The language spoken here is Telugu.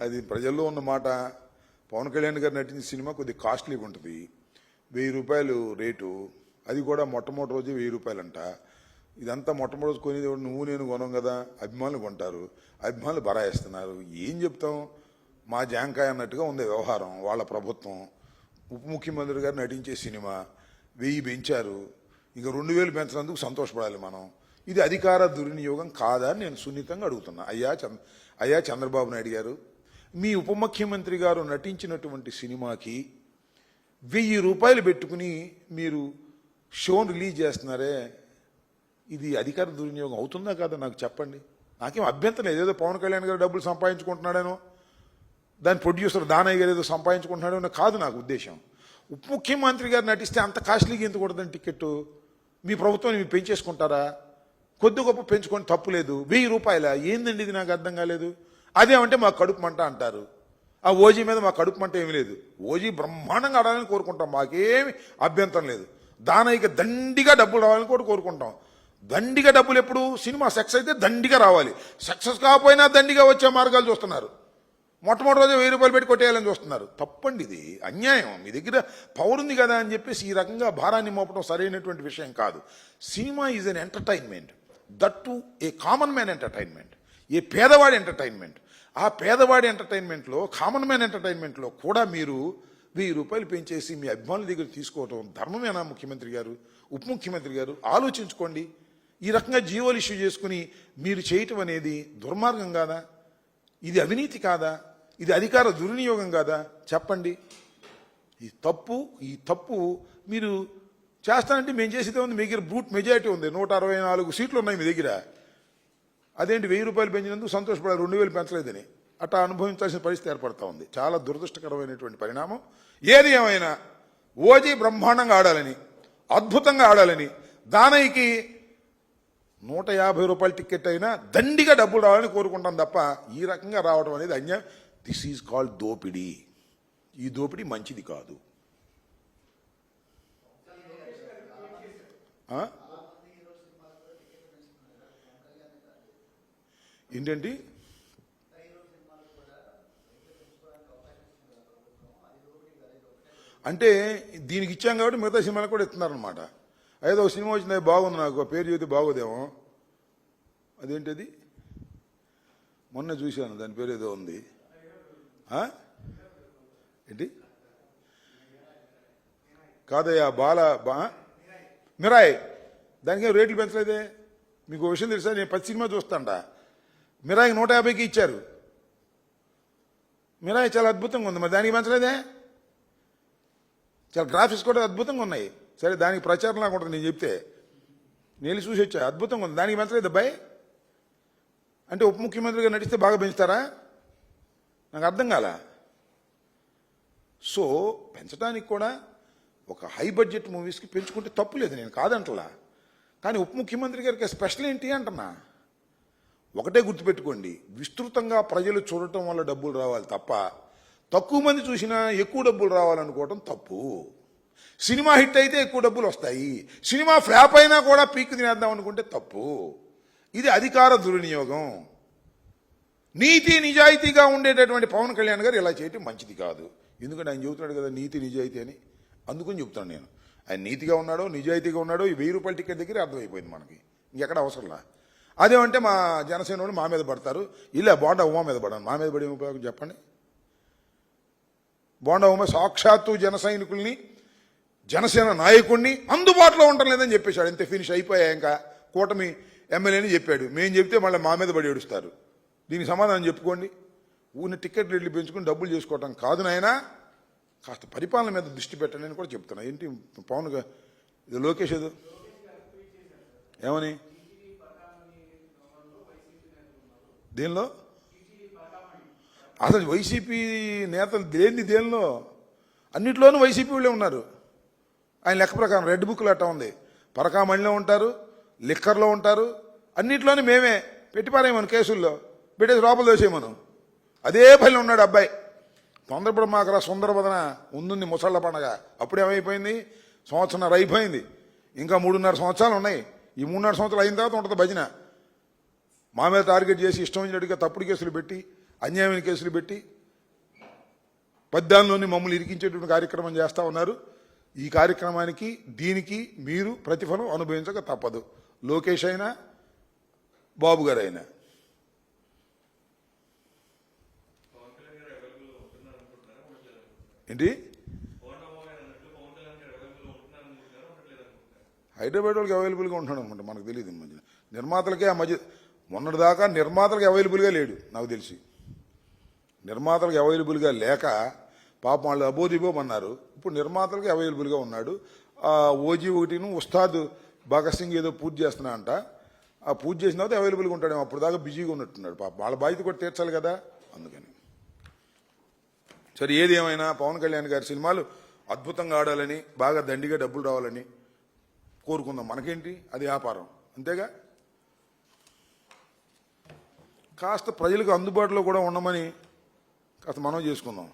అది ప్రజల్లో ఉన్న మాట. పవన్ కళ్యాణ్ గారు నటించిన సినిమా కొద్దిగా కాస్ట్లీగా ఉంటుంది. 1000 రూపాయలు రేటు, అది కూడా మొట్టమొదటి రోజు 1000 రూపాయలంట. ఇదంతా మొట్టమొదటి రోజు కొనేది నువ్వు నేను కొనం కదా, అభిమానులు కొంటారు, అభిమానులు బరాయిస్తున్నారు. ఏం చెప్తాం, మా జాంకాయ అన్నట్టుగా ఉంది వ్యవహారం. వాళ్ళ ప్రభుత్వం, ఉప ముఖ్యమంత్రి గారు నటించే సినిమా 1000 పెంచారు, ఇంకా 2000 పెంచినందుకు సంతోషపడాలి మనం. ఇది అధికార దుర్వినియోగం కాదా అని నేను సున్నితంగా అడుగుతున్నా. అయ్యా చంద్రబాబు నాయుడు గారు, మీ ఉప ముఖ్యమంత్రి గారు నటించినటువంటి సినిమాకి 1000 రూపాయలు పెట్టుకుని మీరు షోను రిలీజ్ చేస్తున్నారే, ఇది అధికార దుర్వినియోగం అవుతుందా కాదా నాకు చెప్పండి. నాకేం అభ్యంతరం లేదు. ఏదో పవన్ కళ్యాణ్ గారు డబ్బులు సంపాదించుకుంటున్నాడేనో, దాని ప్రొడ్యూసర్ దానయ్య గారు ఏదో సంపాదించుకుంటున్నాడో కాదు నాకు ఉద్దేశం. ఉప ముఖ్యమంత్రి గారు నటిస్తే అంత కాస్ట్లీగా ఎంత కొడదని టికెట్? మీ ప్రభుత్వం మీరు పెంచేసుకుంటారా? కొద్ది గొప్ప పెంచుకొని తప్పు లేదు. 1000 రూపాయల ఏందండి ఇది, నాకు అర్థం కాలేదు. అదేమంటే మా కడుపు మంట అంటారు. ఆ ఓజీ మీద మా కడుపు మంట ఏమీ లేదు. ఓజీ బ్రహ్మాండంగా ఆడాలని కోరుకుంటాం, మాకేమి అభ్యంతరం లేదు. దానయ్యకి దండిగా డబ్బులు రావాలని కూడా కోరుకుంటాం. దండిగా డబ్బులు ఎప్పుడు? సినిమా సక్సెస్ అయితే దండిగా రావాలి. సక్సెస్ కాకపోయినా దండిగా వచ్చే మార్గాలు చూస్తున్నారు. మొట్టమొదటి రోజు 1000 రూపాయలు పెట్టి కొట్టేయాలని చూస్తున్నారు. తప్పండి, ఇది అన్యాయం. మీ దగ్గర పవర్ ఉంది కదా అని చెప్పేసి ఈ రకంగా భారాన్ని మోపడం సరైనటువంటి విషయం కాదు. Cinema is an entertainment, that to a common man entertainment, a పేదవాడి ఎంటర్టైన్మెంట్. ఆ పేదవాడి ఎంటర్టైన్మెంట్లో, కామన్ మ్యాన్ ఎంటర్టైన్మెంట్లో కూడా మీరు 1000 రూపాయలు పెంచేసి మీ అభిమానుల దగ్గర తీసుకోవడం ధర్మమేనా? ముఖ్యమంత్రి గారు, ఉప ముఖ్యమంత్రి గారు ఆలోచించుకోండి. ఈ రకంగా జీవోలు ఇష్యూ చేసుకుని మీరు చేయటం అనేది దుర్మార్గం కాదా? ఇది అవినీతి కాదా? ఇది అధికార దుర్వినియోగం కాదా? చెప్పండి. ఈ తప్పు మీరు చేస్తానంటే మేము చేసేదే ఉంది. మీ దగ్గర బ్రూట్ మెజారిటీ ఉంది, 164 సీట్లు ఉన్నాయి మీ దగ్గర. అదేంటి 1000 రూపాయలు పెంచినందుకు సంతోషపడాలి, 2000 పెంచలేదని అట్లా అనుభవించాల్సిన పరిస్థితి ఏర్పడతా ఉంది. చాలా దురదృష్టకరమైనటువంటి పరిణామం. ఏది ఏమైనా ఓజీ బ్రహ్మాండంగా ఆడాలని, అద్భుతంగా ఆడాలని, దానయ్యకి 150 రూపాయల టికెట్ అయినా దండిగా డబ్బులు రావాలని కోరుకుంటాం తప్ప ఈ రకంగా రావడం అనేది అన్యాయం. దిస్ ఈజ్ కాల్డ్ దోపిడీ. ఈ దోపిడీ మంచిది కాదు. ఏంటండి? అంటే దీనికి ఇచ్చాం కాబట్టి మిగతా సినిమాలు కూడా ఇస్తున్నారనమాట. ఏదో ఒక సినిమా వచ్చింది, బాగుంది, నాకు పేరు చెబితే బాగోదేమో. అదేంటది? మొన్న చూశాను, దాని పేరు ఏదో ఉంది. ఏంటి? కాదయ్యా, మిరాయ్. దానికేం రేట్లు పెంచలేదే. మీకు విషయం తెలుసా? నేను 10 సినిమా చూస్తాంట. మిరాయికి 150కి ఇచ్చారు. మిరాయి చాలా అద్భుతంగా ఉంది, మరి దానికి పెంచలేదే. చాలా గ్రాఫిక్స్ కూడా అద్భుతంగా ఉన్నాయి. సరే, దానికి ప్రచారం లాగా ఉంటుంది. నేను చెప్తే నేను చూసి వచ్చా, అద్భుతంగా ఉంది, దానికి పెంచలేదు అబ్బాయి. అంటే ఉప ముఖ్యమంత్రిగా నటిస్తే బాగా పెంచుతారా? నాకు అర్థం కాల. సో పెంచడానికి కూడా ఒక హై బడ్జెట్ మూవీస్కి పెంచుకుంటే తప్పు లేదు, నేను కాదంటలా. కానీ ఉప ముఖ్యమంత్రి గారికి స్పెషల్ ఏంటి అంటున్నా. ఒకటే గుర్తుపెట్టుకోండి, విస్తృతంగా ప్రజలు చూడటం వల్ల డబ్బులు రావాలి తప్ప తక్కువ మంది చూసినా ఎక్కువ డబ్బులు రావాలనుకోవటం తప్పు. సినిమా హిట్ అయితే ఎక్కువ డబ్బులు వస్తాయి, సినిమా ఫ్లాప్ అయినా కూడా పీక్ తినేద్దాం అనుకుంటే తప్పు. ఇది అధికార దుర్వినియోగం. నీతి నిజాయితీగా ఉండేటటువంటి పవన్ కళ్యాణ్ గారు ఇలా చేయటం మంచిది కాదు. ఎందుకంటే ఆయన చెబుతున్నాడు కదా నీతి నిజాయితీ అని, అందుకని చెప్తాను నేను. ఆయన నీతిగా ఉన్నాడో నిజాయితీగా ఉన్నాడో ఈ 1000 రూపాయల టికెట్ దగ్గర అర్థమైపోయింది మనకి, ఇంకెక్కడ అవసరంలా. అదేమంటే మా జనసేన వాళ్ళు మా మీద పడతారు, ఇలా బోండా ఉమా మీద పడాను. మా మీద పడే ఉపయోగం చెప్పండి. బోండా ఉమా సాక్షాత్తు జన సైనికుల్ని, జనసేన నాయకుడిని అందుబాటులో ఉండడం లేదని చెప్పేశాడు. ఇంత ఫినిష్ అయిపోయా, ఇంకా కూటమి ఎమ్మెల్యేని చెప్పాడు. మేము చెప్తే మళ్ళీ మా మీద పడి ఏడుస్తారు. దీనికి సమాధానం చెప్పుకోండి. ఊరిని టికెట్ రేట్లు పెంచుకుని డబ్బులు చేసుకోవటం కాదు నాయన, కాస్త పరిపాలన మీద దృష్టి పెట్టండి అని కూడా చెప్తున్నా. ఏంటి పవన్ ఇది లోకేష్ ఏదో ఏమని? దేనిలో అసలు వైసీపీ నేతలు దేనిలో? అన్నిట్లోనూ వైసీపీ వాళ్ళే ఉన్నారు. ఆయన లెక్క ప్రకారం రెడ్ బుక్లో అట్టా ఉంది. పరకామణిలో ఉంటారు, లిక్కర్లో ఉంటారు, అన్నిట్లోనూ మేమే పెట్టిపారేమను, కేసుల్లో పెట్టేసి లోపల దోసేయమను. అదే పనిలో ఉన్నాడు అబ్బాయి. తొందరపడి మాకు సుందరబదన ఉంది ముసళ్ళ పండగ. అప్పుడేమైపోయింది? సంవత్సరం అయిపోయింది, ఇంకా 3.5 సంవత్సరాలు ఉన్నాయి. ఈ 3.5 సంవత్సరాలు అయిన తర్వాత ఉంటుంది భజన. మా మీద టార్గెట్ చేసి ఇష్టం వచ్చినట్టుగా తప్పుడు కేసులు పెట్టి అన్యాయమైన కేసులు పెట్టి పద్దాల్లోని మమ్మల్ని ఇరికించేటువంటి కార్యక్రమం చేస్తూ ఉన్నారు. ఈ కార్యక్రమానికి దీనికి మీరు ప్రతిఫలం అనుభవించక తప్పదు. లోకేష్ అయినా బాబు గారు అయినా. ఏంటి హైదరాబాద్ వాళ్ళకి అవైలబుల్గా ఉంటున్నాడు అనుకుంటా, మనకు తెలియదు. ఈ మధ్య నిర్మాతలకే ఆ మధ్య మొన్నటిదాకా నిర్మాతలకు అవైలబుల్గా లేడు నాకు తెలిసి. నిర్మాతలకు అవైలబుల్గా లేక పాపం వాళ్ళు అబోదిబోమన్నారు. ఇప్పుడు నిర్మాతలకి అవైలబుల్గా ఉన్నాడు. ఓజీ ఒకటిను ఉస్తాద్ భగత్ సింగ్ ఏదో పూజ చేస్తున్నా అంట. ఆ పూజ చేసిన తర్వాత అవైలబుల్గా ఉంటాడు. అప్పుడు దాకా బిజీగా ఉన్నట్టున్నాడు. పాపం వాళ్ళ బాధ్యత కూడా తీర్చాలి కదా, అందుకని. సరే, ఏది ఏమైనా పవన్ కళ్యాణ్ గారి సినిమాలు అద్భుతంగా ఆడాలని, బాగా దండిగా డబ్బులు రావాలని కోరుకుందాం. మనకేంటి, అది వ్యాపారం అంతేగా. కాస్త ప్రజలకు అందుబాటులో కూడా ఉండమని కాస్త మనం చేసుకుందాం.